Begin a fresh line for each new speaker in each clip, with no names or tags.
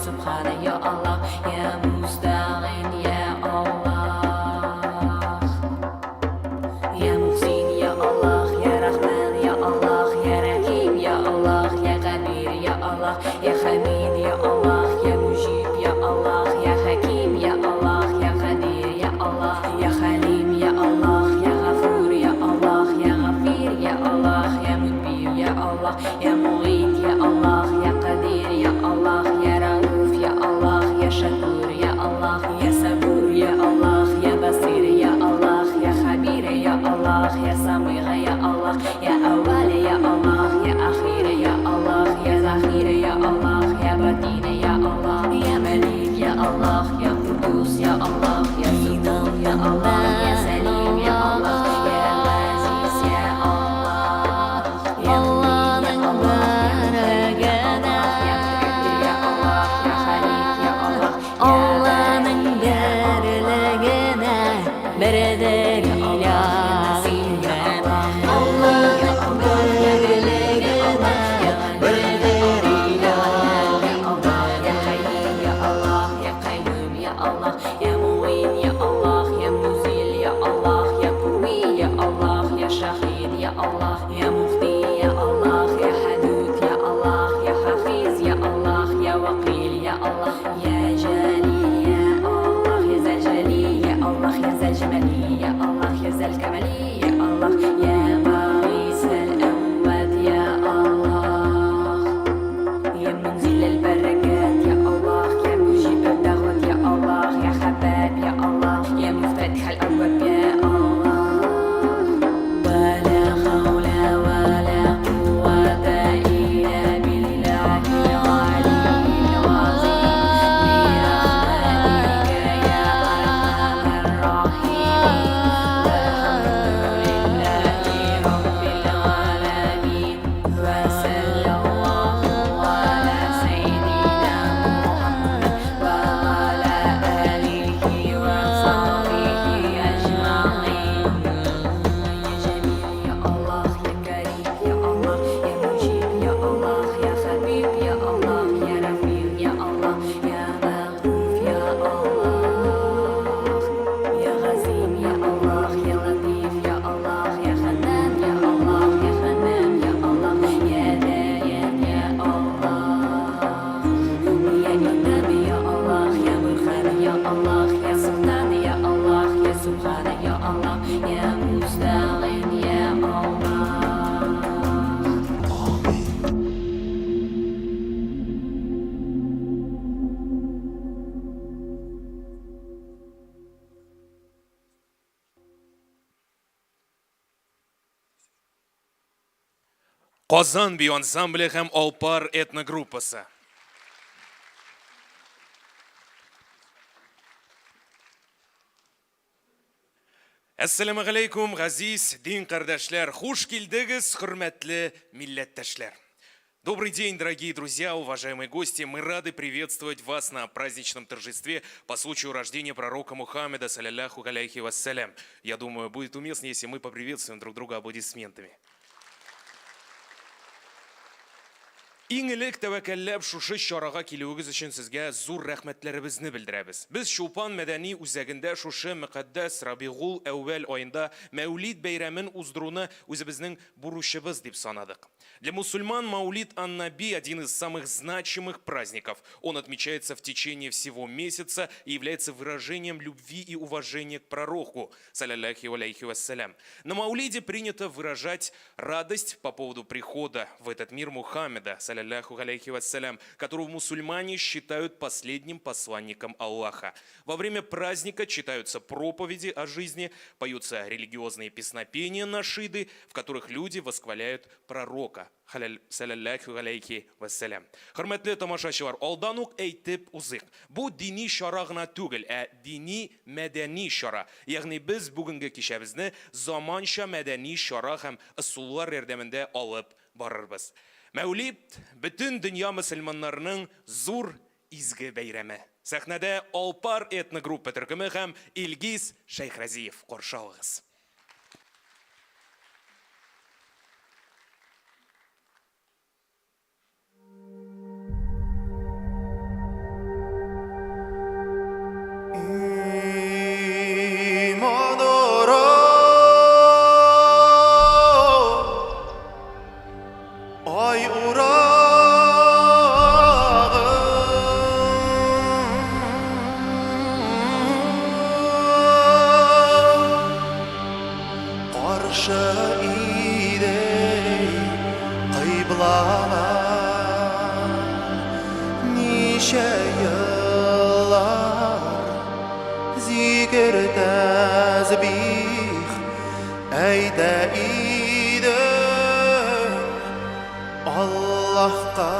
سبحان يا الله يا مستعين يا الله يا محسن يا الله يا رحمن يا الله يا رحيم يا الله يا قدير يا الله يا حميد يا الله يا مجيب يا الله يا حكيم يا الله يا قدير يا الله يا حليم يا الله يا غفور يا الله يا غفير يا الله يا مدبر يا الله يا معين يا الله يا قدير يا الله يا رؤوف يا الله يا شكور يا الله يا صبور يا الله يا بصير يا الله يا خبير يا الله يا سميع يا الله يا أول يا الله يا أخير يا الله يا ظاهر يا الله يا باطن يا الله يا ملك يا الله يا قدوس يا الله يا سلطان يا الله يا سليم يا الله يا عزيز يا الله يا مبين يا الله يا متكبر يا متكبر يا الله يا خليق يا الله
Allah'ın derlegene beredir ilahine Allah'ın derlegene beredir ilahine
يا حي يا الله يا قيوم يا الله يا معين يا الله يا مزيل يا الله يا قوي يا الله يا شهيد يا الله يا مفتي يا الله يا حدود يا الله يا حفيظ يا الله يا وكيل يا الله يا جليل يا الله يا ذا الجليل يا الله يا ذا الجمال يا الله يا ذا الكمال يا الله يا باعث الأموات يا الله يا منزل البركات يا الله يا مجيب الدعوات يا الله يا حباب يا الله يا مفتتح الأبواب يا الله ولا حول ولا قوة إلا بالله العلي العظيم برحمتك يا أرحم الراحمين والحمد لله رب العالمين وصلى الله على سيدنا محمد وعلى آله وصحبه أجمعين يا جميل يا الله يا كريم يا الله يا مجيب يا الله يا خبيب يا الله يا رفيق يا الله يا مغفور يا الله يا غزيم يا الله يا لطيف يا الله يا حنان يا الله يا حنان يا الله يا دايان يا الله يا إمام يا الله يا برهان يا الله يا سلطان يا الله يا سبحان يا الله يا مستعين يا الله
Qozon bi ansambli ham Olpar etnogruppasi. Assalomu alaykum aziz din qardoshlar, xush keldingiz hurmatli millatdoshlar. Добрый день, дорогие друзья, уважаемые гости. Мы рады приветствовать вас на праздничном торжестве по случаю рождения пророка Мухаммеда, саллаллаху алейхи вассалям. Я думаю, будет уместно, если мы поприветствуем друг друга аплодисментами. Иң элек тәвәккәлләп шушы чарага килүегез өчен сезгә зур рәхмәтләребезне белдерәбез. Без Чулпан мәдәни үзәгендә шушы мөкаддәс Рабигул әүвәл айында Мәүлид бәйрәмен уздыруны үзебезнең бурычыбыз дип санадык. Для мусульман Маулид ан-Наби один из самых значимых праздников. Он отмечается в течение всего месяца и является выражением любви и уважения к пророку, саллаллаху алейхи вассалям. На Маулиде принято выражать радость по поводу прихода в этот мир Мухаммеда, саллаллаху алейхи вассалям, которого мусульмане считают последним посланником Аллаха. Во время праздника читаются проповеди о жизни, поются религиозные песнопения нашиды, в которых люди восхваляют пророка, саллаллаху алейхи вассалям. Хөрмәтле тамашачылар, алдан ук әйтеп узыйк. Бу дини чара гына түгел, дини мәдәни чара. Ягъни без бүгенге кичәбезне заманча мәдәни чара һәм ысуллар ярдәмендә алып барырбыз. Мәүлид бөтен дөнья мөселманнарының зур изге бәйрәме. Сәхнәдә Олпар этногруппа төркеме һәм Илгиз Шәйхразиев каршы алыгыз.
nice yıllar zikir tezbih eydeydi Allah'ka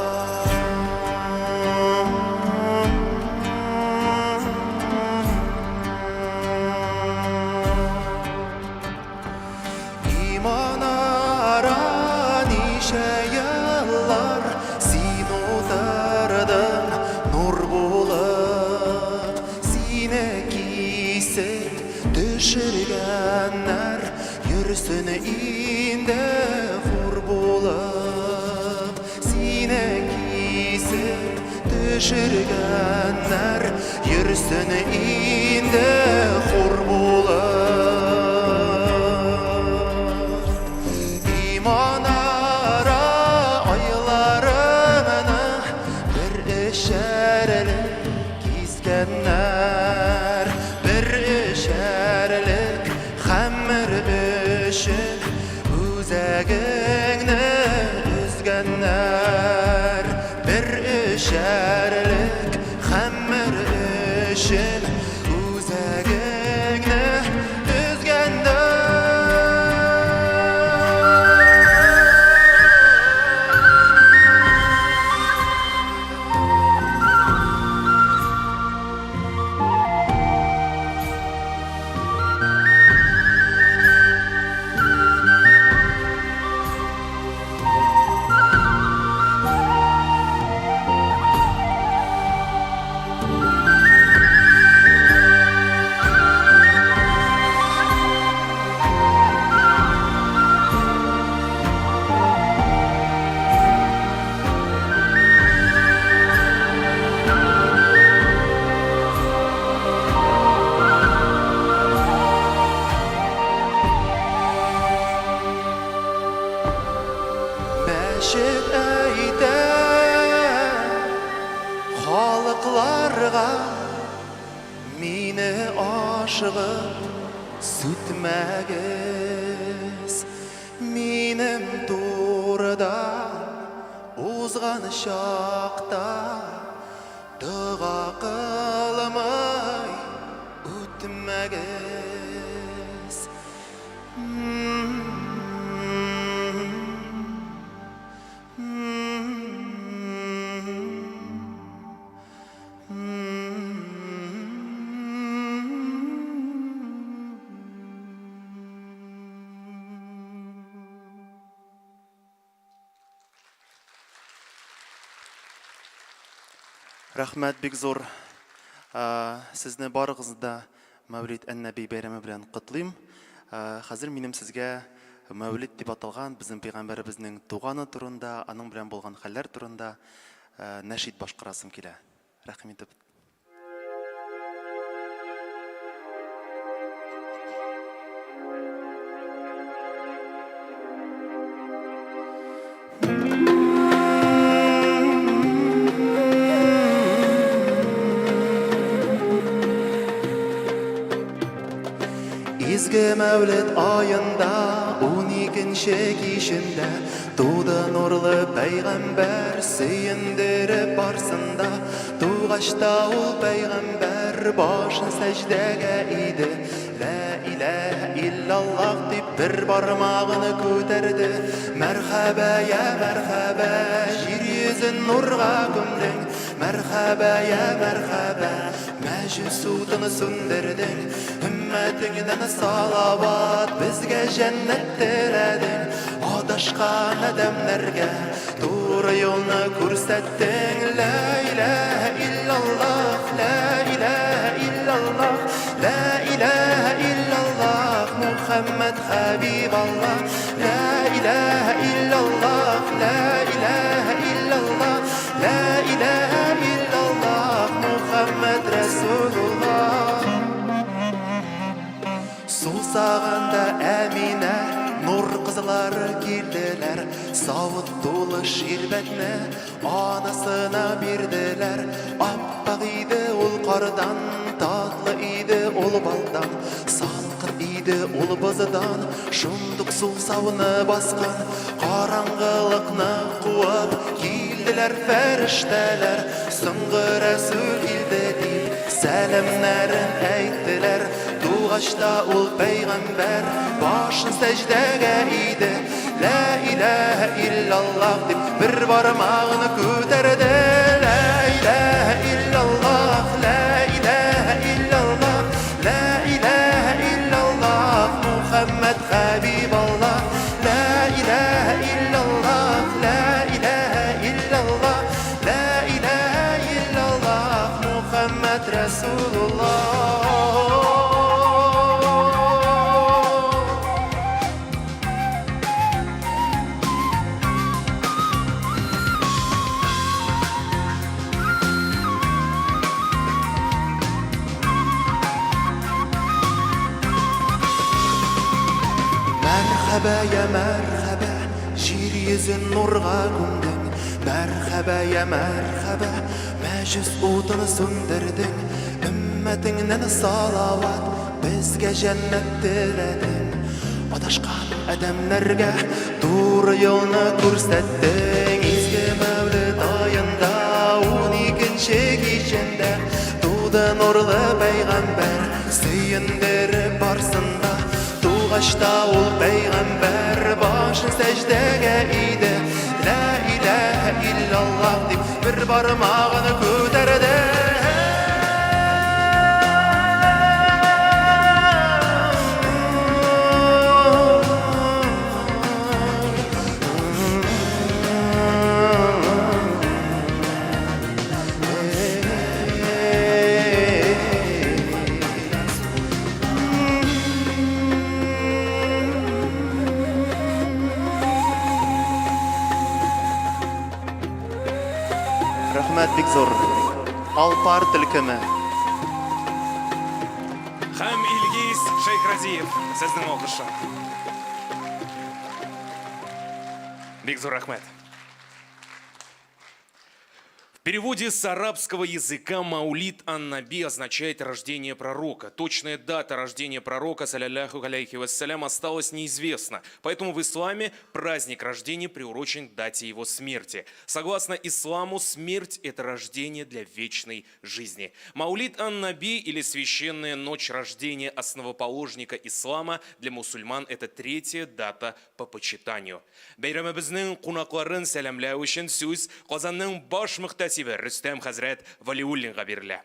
iman ara nice yıllar sin otardın nur bulup sine kisip düşürgenler yürüsün inde hur bulup sine kisip düşürgenler yürüsün inde hur bulup iman ara aylarını bir eşerlik gizgenler bir eşerlik hammer üşüp üzegini üzgenler bir eşerlik hammer üşüp üzegini üzgenler Meşit eyde halıklarga mini aşıgıp sütmegiz minim turda uzgan şakta dığa kılmay ütmegiz Рахмәт бик зур. Сезне барыгызда Мәүлид ән-Нәби бәйрәме белән котлыйм. Хәзер минем сезгә Мәүлид дип аталган безнең пәйгамбәребезнең туганы турында, аның белән булган хәлләр турында нәшид башкарасым килә. Рәхим итеп. Изге Мәүлид айында 12-нче кичендә туды нурлы пәйгамбәр сөендереп барсында тугачта ул пәйгамбәр башын сәҗдәгә иде ла илаһа иллаллаһ дип бер бармагын күтәрде мәрхәбә я мәрхәбә җир йөзен нурга күмдең мәрхәбә я мәрхәбә мәҗүс утын сүндердең Ümmetingen salavat bizge cennet tiledin Adashkan adamlarga doğru yolunu ko'rsatding La ilahe illallah La ilahe illallah La ilahe illallah Muhammed Habiballah La ilahe illallah La ilahe illallah La ilahe illallah Muhammed Resulullah Сусағанда әминә, нұр қызылары келділер Сауыт толы шербәтні анасына берділер Аппақ иді ол қардан, татлы иді ол балдан Салқын иді ол бызыдан, шындық сусауыны басқан Қараңғылықны қуып, келділер фәрештәләр, соңгы Рәсүл килде дип, сәламнәрен әйттеләр. Тугашта ул пәйгамбәр башын сәҗдәгә иде. Ла илаһа иллаллаһ дип бер бармагын күтәрде. Ла илаһа иллаллаһ, ла илаһа иллаллаһ, ла илаһа иллаллаһ, Мухаммад хабибаллаһ. Ла илаһа иллаллаһ, ла илаһа иллаллаһ, ла илаһа иллаллаһ, Мухаммад Расулуллаһ. Мәрхәбә, я мәрхәбә, җир йөзен нурга күмдең. Мәрхәбә, я мәрхәбә, мәҗүс утын сүндердең. Өммәтеңнән салават, безгә җәннәт теләдең. Адашкан адәмнәргә туры юлны күрсәттең. Изге мәүлид аенда 12нче кичендә туды нурлы пәйгамбәр, сөендереп барсында. Тугашта ул пәйгамбәр башын сәҗдәгә иде. Ла илаһа иллаллаһ дип бер бармагын күтәрде. Рәхмәт бик зур. Алпар төлкеме.
Һәм Илгиз Шейхразиев, сезнең алкышлар. Бик зур рәхмәт. В переводе с арабского языка Маулид ан-Наби означает рождение пророка. Точная дата рождения пророка, саллаллаху алейхи вассалям, осталась неизвестна. Поэтому в исламе праздник рождения приурочен к дате его смерти. Согласно исламу, смерть – это рождение для вечной жизни. Маулид ан-Наби или священная ночь рождения основоположника ислама для мусульман – это третья дата по почитанию. Бәйрәмебезнең кунакларын сәламләү өчен сүз Казанның баш мөхтәсибе Рөстәм хәзрәт Валиуллинга бирелә.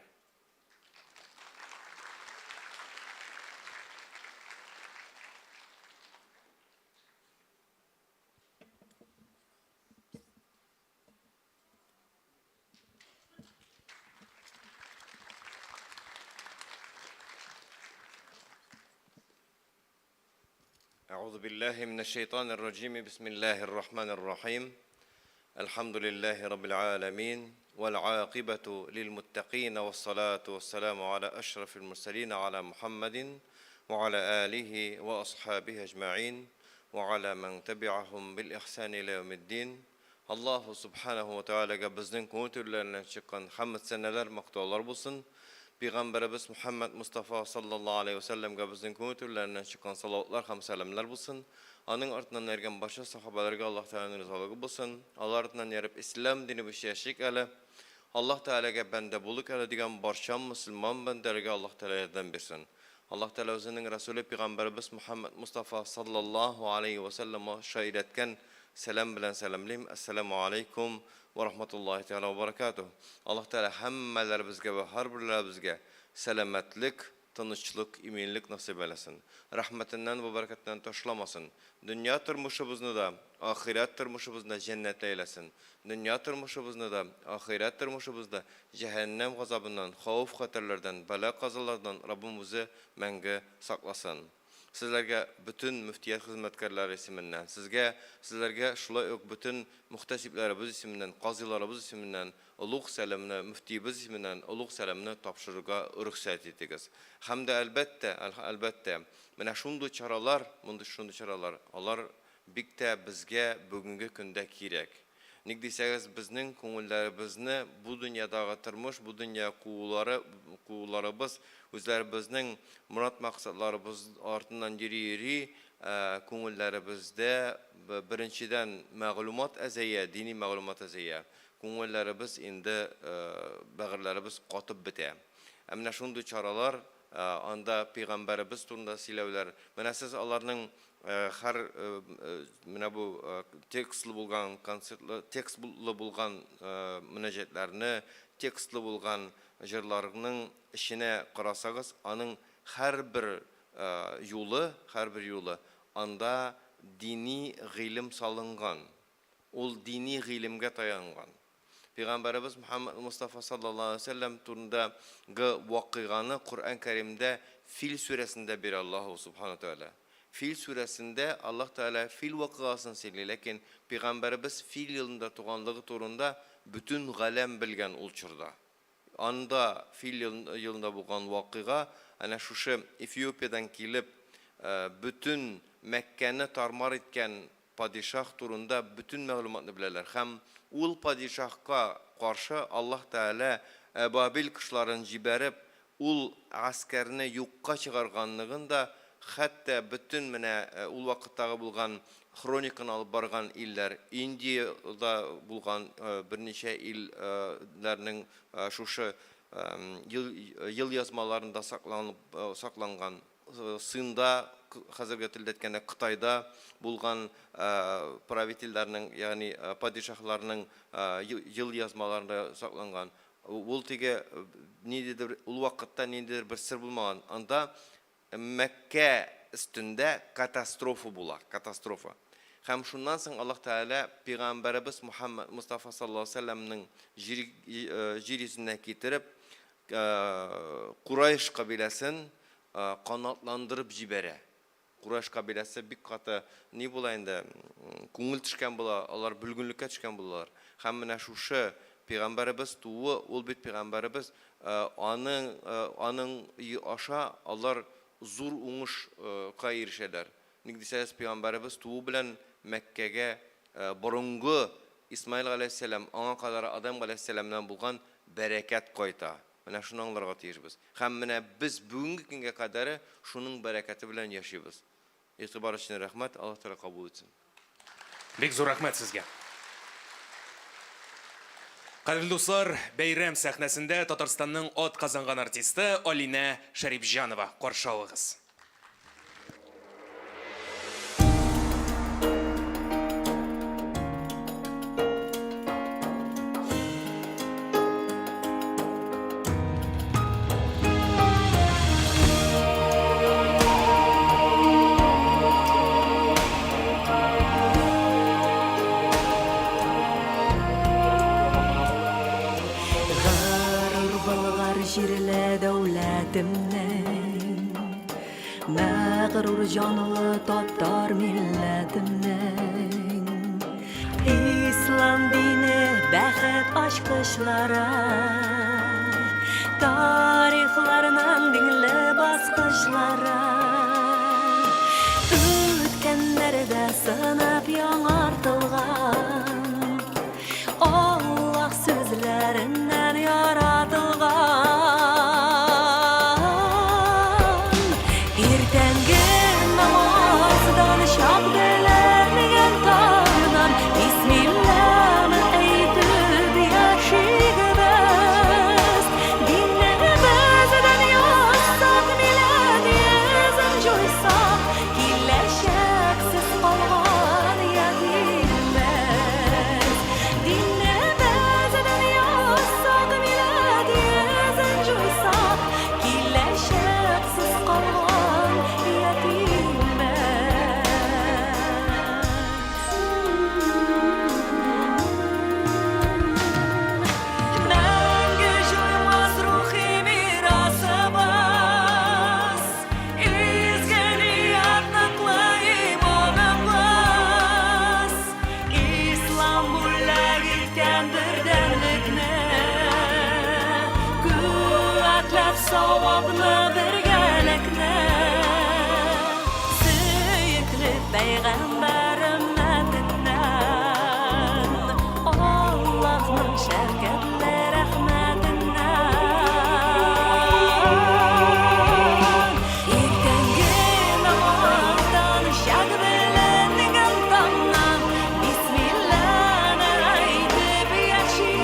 أعوذ بالله من الشيطان الرجيم بسم الله الرحمن الرحيم الحمد لله رب العالمين والعاقبة للمتقين والصلاة والسلام على أشرف المرسلين على محمد وعلى آله وأصحابه أجمعين وعلى من تبعهم بالإحسان إلى يوم الدين. الله سبحانه وتعالى bizning ko'ngillardan chiqqan hamd sanalar maqtovlar bo'lsin. Peygamberimiz Muhammed Mustafa sallallahu aleyhi ve sellem'e bizning ko'ngillardan chiqqan salavatlar ham salamlar bo'lsin. Onun ardından ergen başa sahabelerge Allah Teala'nın rızalığı bulsun. Allah ardından yarıp İslam dini bir şeyşik ele. Allah Teala'ga bende buluk ele diyen barşan Müslüman benderge Allah Teala'dan birsin. Allah Teala özünün Resulü Peygamberimiz Muhammed Mustafa sallallahu aleyhi ve sellem'e şahit etken selam bilen selamlayım. Esselamu aleyküm ve rahmetullahi teala ve berekatuhu. Allah Teala hemmeler bizge ve harbirler bizge selametlik, tanışçılık, iminlik nasip eylesin. Rahmetinden ve bereketinden taşlamasın. Dünya turmuşumuzni da, ahiret turmuşumuzni da cennet eylesin. Dünya turmuşumuzni da, ahiret turmuşumuzda cehennem gazabından, havf xatarlardan, bela qazalardan Rabbimizi menge saklasın. Sizlerge bütün müftiyet hizmetkarları isiminden, sizlerge şulay yok bütün muhtasiplerimiz isiminden, qazilarımız isiminden, uluq selamını, müftiyimiz isiminden, uluq selamını tapşırıga rüksat ettiğiz. Hem de elbette, mene şundu çaralar, onlar bikte bizge bugünkü günde kirek. Ник дисәгез, безнең күңелләребезне бу дөньядагы тормыш, бу дөнья кууларыбыз, үзләребезнең мурат максатларыбыз артыннан йөри, күңелләребездә беренчедән мәгълүмат әзәя, дини мәгълүмат әзәя. күңелләребез инде бәгырьләребез катып бетә. Менә шундый чаралар анда пәйгамбәребез турында сөйләүләр. Менә сез аларның һәр менә бу текстлы булган концертлы, текстлы булган мөнәҗәтләрне, текстлы булган җырларның эченә карасагыз, аның һәрбер юлы анда дини гыйлем салынган. Ул дини гыйлемгә таянган. Пәйгамбәребез Мөхәммәд Мустафа саллаллаһу алейһи ва саллям турындагы вакыйганы Коръән Кәримдә Фил сүрәсендә бирә Аллаһу субханаһу тәгалә. Фил сүрәсендә Аллаһ Тәгалә фил вакыйгасын сөйли, ләкин Пәйгамбәребез фил елында туганлыгы турында бүтән галәм белгән ул чорда. Анда фил елында булган вакыйга, әнә шушы Эфиопиядан килеп, бүтән Мәккәне тармар иткән падишах турында бүтән мәгълүматны беләләр. Һәм ул падишахка каршы Аллаһ Тәгалә Абабил кышларын җибәреп, ул аскәрне юкка чыгарганлыгын да, хәтта бүтән менә ул вакыттагы булган хрониканы алып барган илләр, Индиядә булган берничә илләрнең шушы ел язмаларында сакланган, Сында, хәзерге телдә әйткәндә Кытайда булган правительләрнең, ягъни падишахларның ел язмаларында сакланган. Ул теге ниндидер ул вакытта ниндидер бер сер булмаган. Анда Мәккә өстендә катастрофа була, катастрофа. Һәм шуннан соң Аллаһ Тәгалә Пәйгамбәребез Мөхәммәд Мустафа саллаллаһу алейһи ва саллямның җирисенә китереп, Курайш кабиләсен канатландырып җибәрә. Курайш кабиләсе бик каты ни була инде, күңел төшкән була, алар бүлгенлеккә төшкән булалар. Һәм менә шушы Пәйгамбәребез туы, ул бит Пәйгамбәребез, аның аша алар зур уңышка ирешәләр. Ник дисәгез, Пәйгамбәребез туы белән Мәккәгә борынгы Исмаил галәйһиссәлам, аңа кадәр Адам галәйһиссәламнан булган бәрәкәт кайта. Менә шуны аңларга тиешбез. Һәм менә без бүгенге көнгә кадәр шуның бәрәкәте белән яшибез. Игътибар өчен рәхмәт, Аллаһ Тәгалә кабул итсен.
Бик зур рәхмәт сезгә. Кадерле дуслар, бәйрәм сәхнәсендә Татарстанның ат казанган артисты Алинә Шәрипҗанова каршы алыгыз.
Җирле дәүләтемнең, мәгърур җанлы татар милләтемнең, ислам дине бәхет ачкычлары, тарихларның диңле баскычлары, үткәннәрдә сынап яңартылган, Аллаһ сүзләреннән яратылган. Savablı birgelikne, süyüklü peygamberim metinden, Allah'ın şevketli rahmetinden. İrtengi namazdan şag bilen gamdan, Bismillah'ın aytıp yaşayın.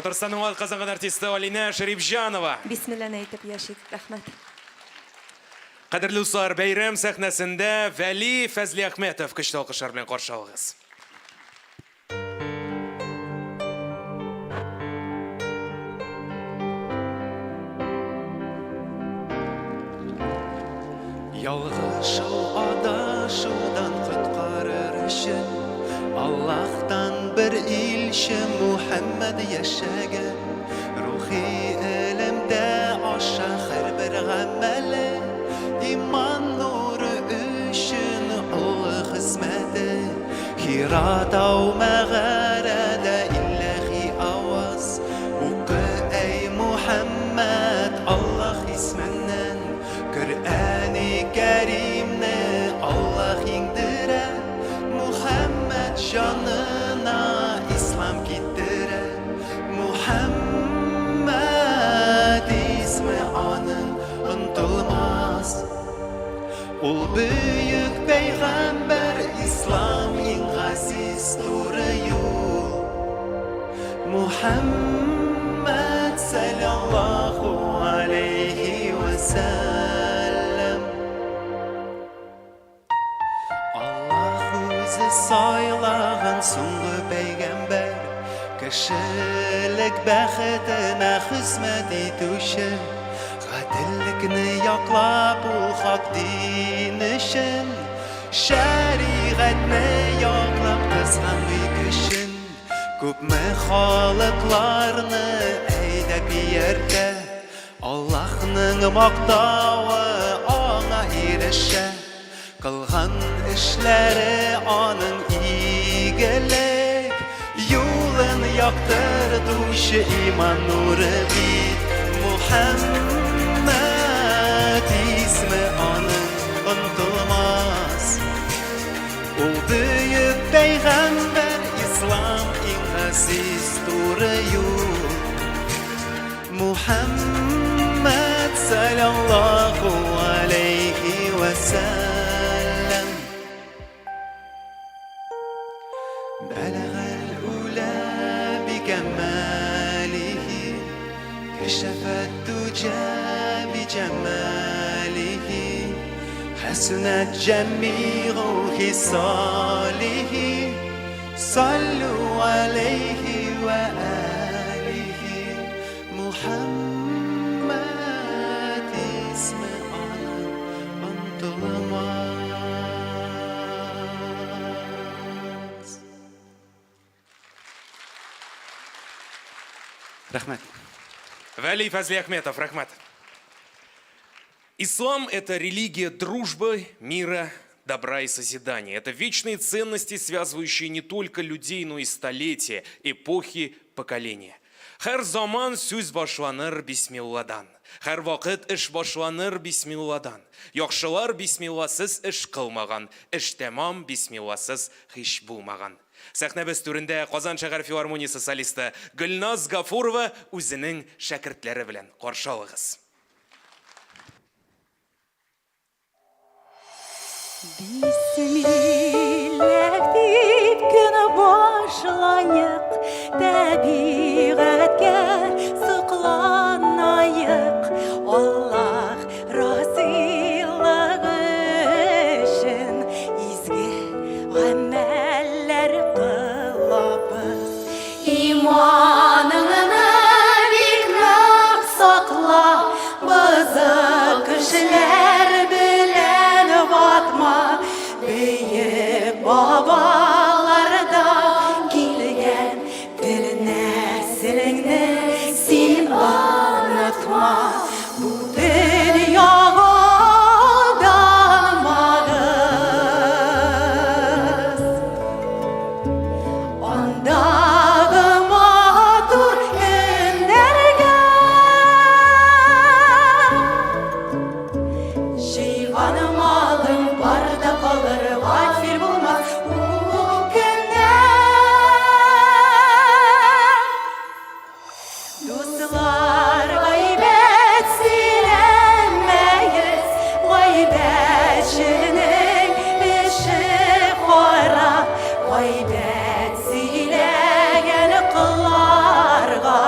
Татарстанның ат казанган артисты Алина Шәрипҗанова.
Бисмиллән әйтеп яшик, рәхмәт.
Кадерле дуслар, бәйрәм сәхнәсендә Вәли Фәзли Әхмәтов көчле алкышлар белән каршы алыгыз.
Ялгышу адашудан коткарыр өчен Аллаһтан бер илче Мухәммәд яшәгән Рухи әлемдә аша һәрбер гамәле Иман нуры өчен улы хезмәте Хира тау мәгарәдә илаһи аваз Укы әй Мухәммәд Аллаһ исменнән Qur'an-ı Kerim'ne Allah indire Muhammed canına İslam gittire Muhammed ismi anın unutulmaz Ol büyük peygamber İslam'ın aziz doğru yol Muhammed sallallahu aleyhi ve sellem Allah özü saylağın soңғы peygamber Kişilik bəxtine hizmet etuşi Gadillikni yaklap ul hak din için Şeriatni yaklap kızganlık için Күпме халыкларны әйдәп йөртә Аллаһның мактавы аңа ирешә Кылган эшләре аның игелек Юлын яктыртучы иман нуры бит Мухәммәд исме аның онытылмас Ул бөек пәйгамбәр ислам aziz doğru yol Muhammed sallallahu aleyhi ve sellem Belagel ula bikemalihi Keşefet tuca bicemalihi Hasunat cemi'u hisalihi صلوا عليه وآله محمد اسم أنطلماس رحمت
Вәли Фәзли Әхмәтов, рәхмәт. Ислам – это религия дружбы, мира, добра и созидания. Это вечные ценности, связывающие не только людей, но и столетия, эпохи, поколения. Һәр заман сүз башланыр бисмилладан. Һәр вакыт эш башланыр бисмилладан. Яхшылар бисмилласыз эш кылмаган, эш тәмам бисмилласыз һич булмаган. Сәхнәбез түрендә Казан шәһәр филармониясе солисты Гөлназ Гафурова үзенең шәкертләре белән каршы алыгыз.
Bismillah deyip güne başlayık Təbiğətə sıqlanayıq Allah razılığı üçün izgi əməllər qılabız İmanını biknaq saqla Bızıq kişilər bilən batma Büyük babalardan gelgen bir neslini sen anlatma Bu dünyadan mağız Ondağı matur günlerge Şeyhanım alım barda kalır Gafir bulmaz o günler Dostlar gaybet silemeyiz Gaybetçinin işi kara Gaybet silegen kıllarga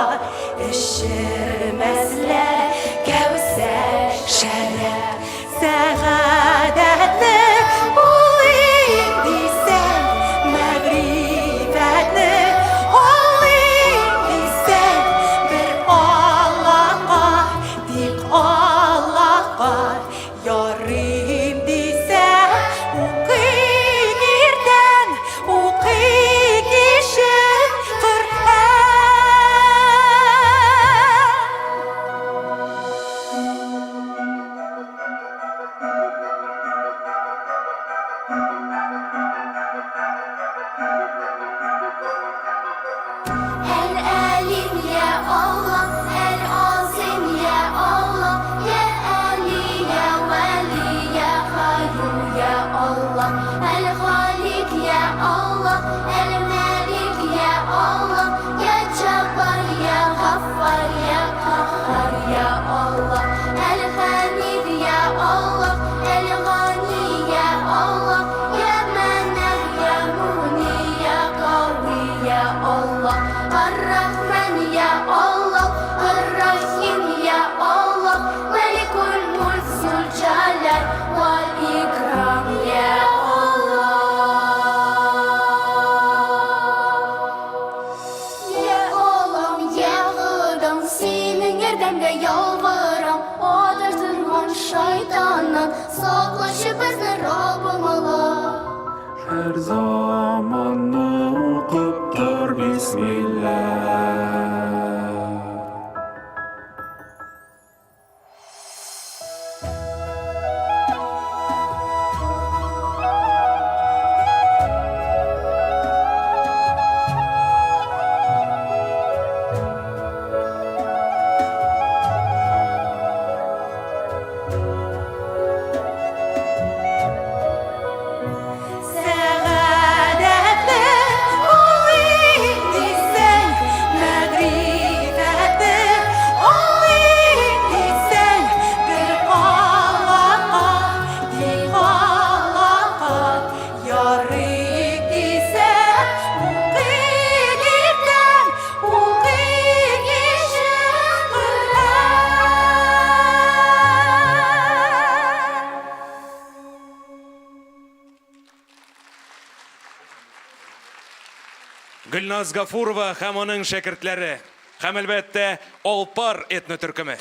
العليم يا الله العظيم يا الله يا علي يا ولي يا خير يا الله الخالق يا الله الملك يا الله يا جبار يا غفار يا قهار يا الله الحميد يا الله الغني يا الله يا منان يا مغني يا قوي يا الله الرحمن يا الله الرحيم يا الله ملك الملك ذو الجلال والإكرام يا Ya oğlum yağıram senin yerdemde yalvaram Adırtırman şeytandan Saklaşıp bizni Rabbim Allah
Her zamanı okup dur Bismillah.
Сәғадәтле ул иттисең, мәгрифәтле ул иттисең, бер Аллаһка, ди Аллаһка, ярый дисәң, укый иртән, укый кичен Коръән.
Гөлназ Гафурова һәм аның шәкертләре һәм әлбәттә Алпар этно төркеме.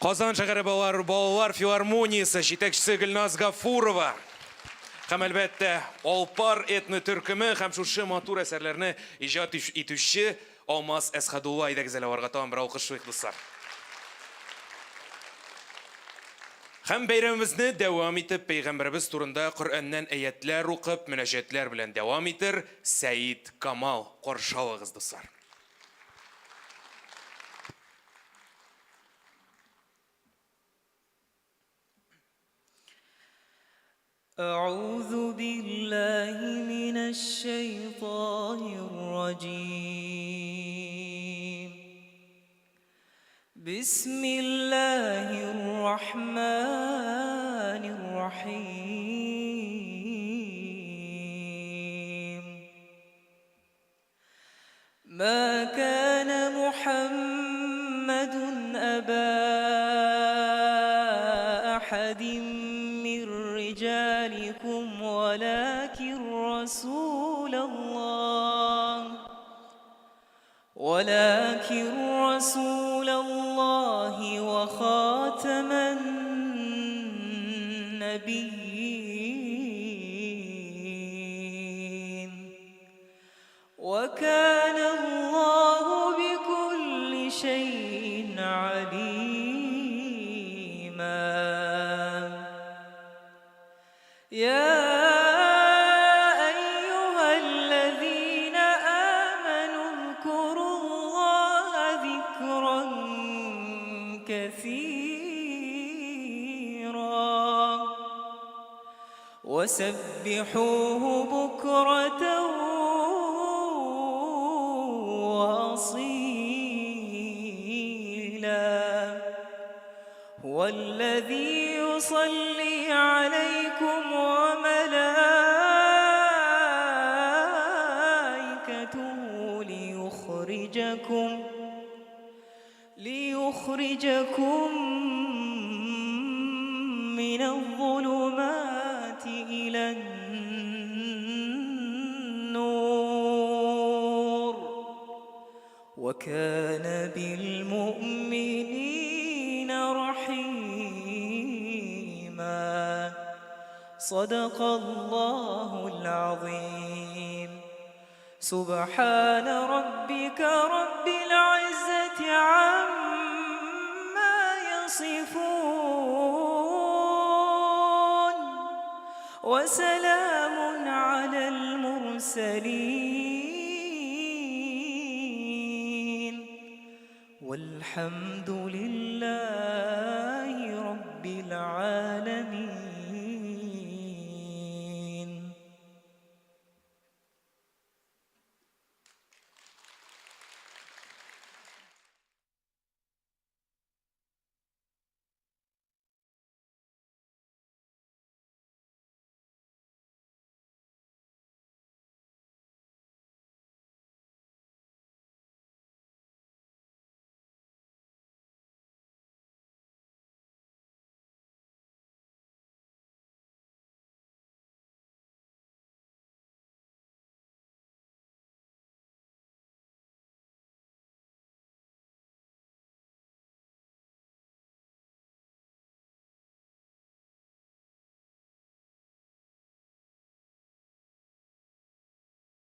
Қазан шәһәре балалар филармониясы җитәкчесе Гөлназ Гафурова. Һәм әлбәттә, Алпар этно төркеме һәм шушы матур әсәрләрне иҗат итүче Алмаз Әсхәдулла идегезле аларга тагын бер алкышлыйк дуслар. Һәм бәйрәмебезне дәвам итеп пәйгамбәрбез турында Коръәннән аятьләр укып, мөнәҗәтләр белән дәвам итер Сәид Камал. Каршы алыгыз дуслар.
أعوذ بالله من الشيطان الرجيم بسم الله الرحمن الرحيم ما كان محمد أبا أحد من رجالكم ولكن رسول الله وخاتم النبيين وكان الله بكل شيء عليما يا أيها الذين آمنوا اذكروا الله ذكرا كثيرا وسبحوه بكرة وأصيلا هو الذي يصلي عليكم وملائكته ليخرجكم من الظلمات إلى النور وكان بالمؤمنين رحيما صدق الله العظيم سبحان ربك رب العزة عما يصفون وسلام على المرسلين والحمد لله